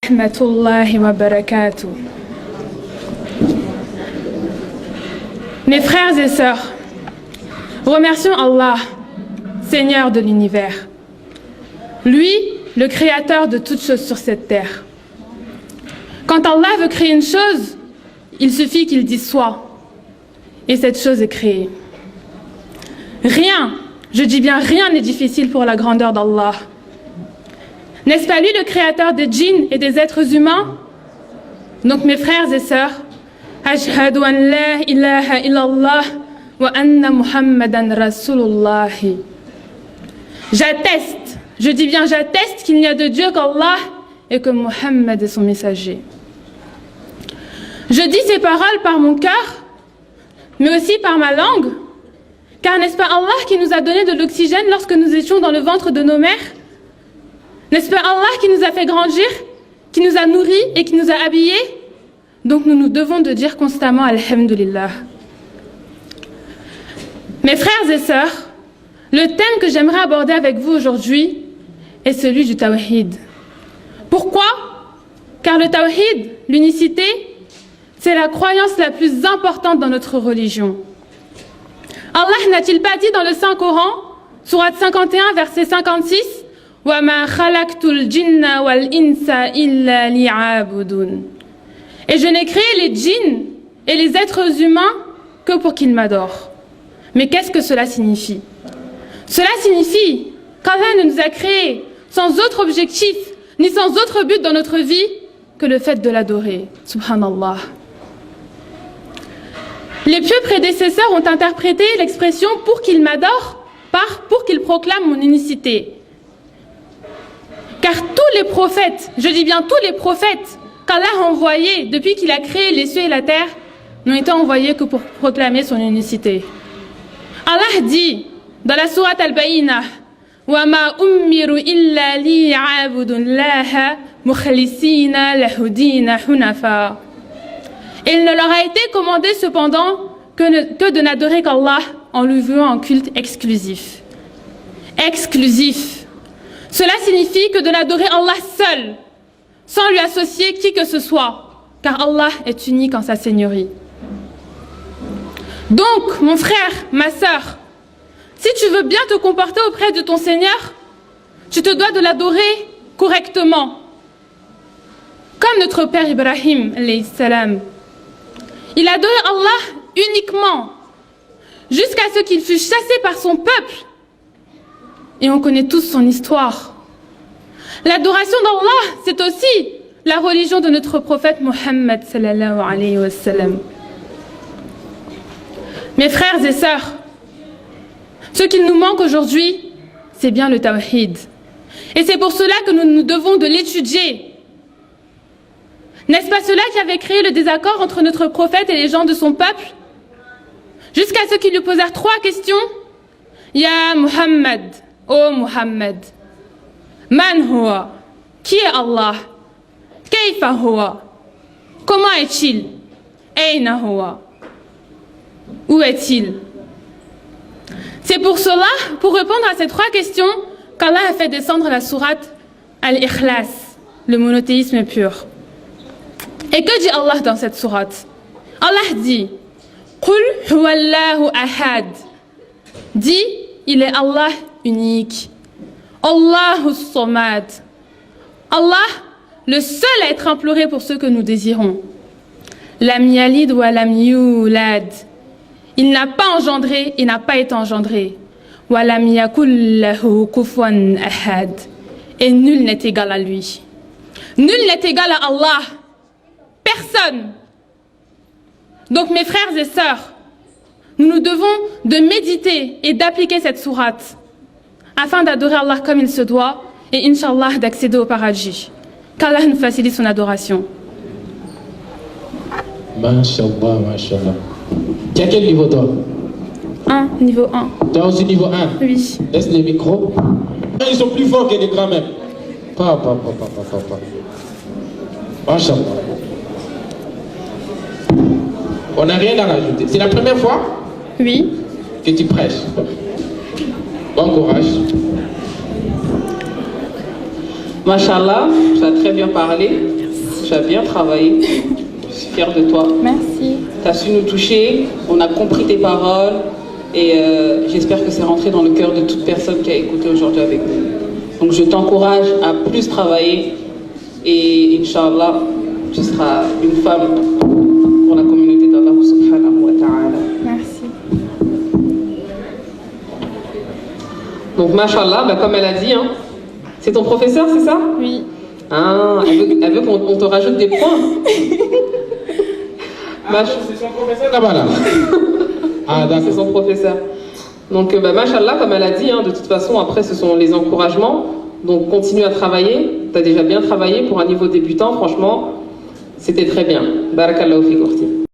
Rahmatullahi wa barakatuh. Mes frères et sœurs, remercions Allah, Seigneur de l'univers. Lui, le créateur de toutes choses sur cette terre. Quand Allah veut créer une chose, il suffit qu'il dise soit. Et cette chose est créée. Rien, je dis bien rien n'est difficile pour la grandeur d'Allah. N'est-ce pas lui le créateur des djinns et des êtres humains? Donc mes frères et sœurs, Ashhadu an la ilaha illallah wa anna Muhammadan Rasulullah. J'atteste, je dis bien j'atteste qu'il n'y a de Dieu qu'Allah et que Muhammad est son messager. Je dis ces paroles par mon cœur, mais aussi par ma langue, car n'est-ce pas Allah qui nous a donné de l'oxygène lorsque nous étions dans le ventre de nos mères? N'est-ce pas Allah qui nous a fait grandir, qui nous a nourris et qui nous a habillés? Donc nous nous devons de dire constamment Alhamdulillah. Mes frères et sœurs, le thème que j'aimerais aborder avec vous aujourd'hui est celui du Tawhid. Pourquoi? Car le Tawhid, l'unicité, c'est la croyance la plus importante dans notre religion. Allah n'a-t-il pas dit dans le Saint-Coran, sourate 51, verset 56, وَمَا خَلَقْتُ الْجِنَّ وَالْإِنسَ إِلَّا لِيَعْبُدُونَ. Et je n'ai créé les djinns et les êtres humains que pour qu'ils m'adorent. Mais qu'est-ce que cela signifie? Cela signifie qu'Allah ne nous a créés sans autre objectif, ni sans autre but dans notre vie que le fait de l'adorer. Subhanallah. Les pieux prédécesseurs ont interprété l'expression « pour qu'il m'adore » par « pour qu'il proclame mon unicité ». Car tous les prophètes, je dis bien tous les prophètes qu'Allah a envoyés depuis qu'il a créé les cieux et la terre, n'ont été envoyés que pour proclamer son unicité. Allah dit dans la sourate Al-Bayyinah, وَمَا أُمِّرُوا إِلَّا لِيَعْبُدُوا اللَّهَ مُخْلِصِينَ لَهُ الدِّينَ حُنَفَاءَ. Il ne leur a été commandé cependant que de n'adorer qu'Allah en lui vouant un culte exclusif. Exclusif. Cela signifie que de l'adorer Allah seul, sans lui associer qui que ce soit, car Allah est unique en sa seigneurie. Donc, mon frère, ma sœur, si tu veux bien te comporter auprès de ton Seigneur, tu te dois de l'adorer correctement. Comme notre père Ibrahim, alayhi salam. Il adorait Allah uniquement, jusqu'à ce qu'il fût chassé par son peuple. Et on connaît tous son histoire. L'adoration d'Allah, c'est aussi la religion de notre prophète Muhammad sallallahu alayhi wa sallam. Mes frères et sœurs, ce qu'il nous manque aujourd'hui, c'est bien le Tawhid. Et c'est pour cela que nous devons de l'étudier. N'est-ce pas cela qui avait créé le désaccord entre notre prophète et les gens de son peuple? Jusqu'à ce qu'ils lui posèrent 3 questions. Ya Muhammad, ô Muhammad, Man huwa, qui est Allah? Kayfa huwa, comment est-il? Ayna huwa, où est-il? C'est pour cela, pour répondre à ces 3 questions, qu'Allah a fait descendre la sourate Al-Ikhlas, le monothéisme pur. Et que dit Allah dans cette sourate? Allah dit Qul huwallahu ahad. Dit, il est Allah unique. Allahu samad. Allah, le seul à être imploré pour ceux que nous désirons. Lam yalid wa lam yulad. Il n'a pas engendré et n'a pas été engendré. Wa lam yakul lahu kufuwan ahad. Et nul n'est égal à lui. Nul n'est égal à Allah. Personne. Donc mes frères et sœurs, nous nous devons de méditer et d'appliquer cette sourate afin d'adorer Allah comme il se doit et Inch'Allah d'accéder au paradis. Qu'Allah nous facilite son adoration. Masha'Allah, Masha'Allah. Tu as quel niveau toi? 1, niveau 1. Tu as aussi niveau 1? Oui. Laisse les micros. Ils sont plus forts que les grands même. Pas. Masha'Allah. On n'a rien à rajouter. C'est la première fois? Oui. Que tu prêches. Bon courage. Machallah, tu as très bien parlé, tu as bien travaillé, je suis fière de toi. Merci. Tu as su nous toucher, on a compris tes paroles et j'espère que c'est rentré dans le cœur de toute personne qui a écouté aujourd'hui avec nous. Donc je t'encourage à plus travailler et Inch'Allah, tu seras une femme pour la communauté d'Allah subhanahu wa ta'ala. Merci. Donc Machallah, bah, comme elle a dit, hein, c'est ton professeur, c'est ça? Oui. Ah, elle veut qu'on te rajoute des points. C'est son professeur là-bas là. Ah C'est d'accord. son professeur. Donc, bah, Machallah, comme elle a dit, hein, de toute façon, après, ce sont les encouragements. Donc, continue à travailler. Tu as déjà bien travaillé pour un niveau débutant, franchement, c'était très bien. Barakallahu fi Courti.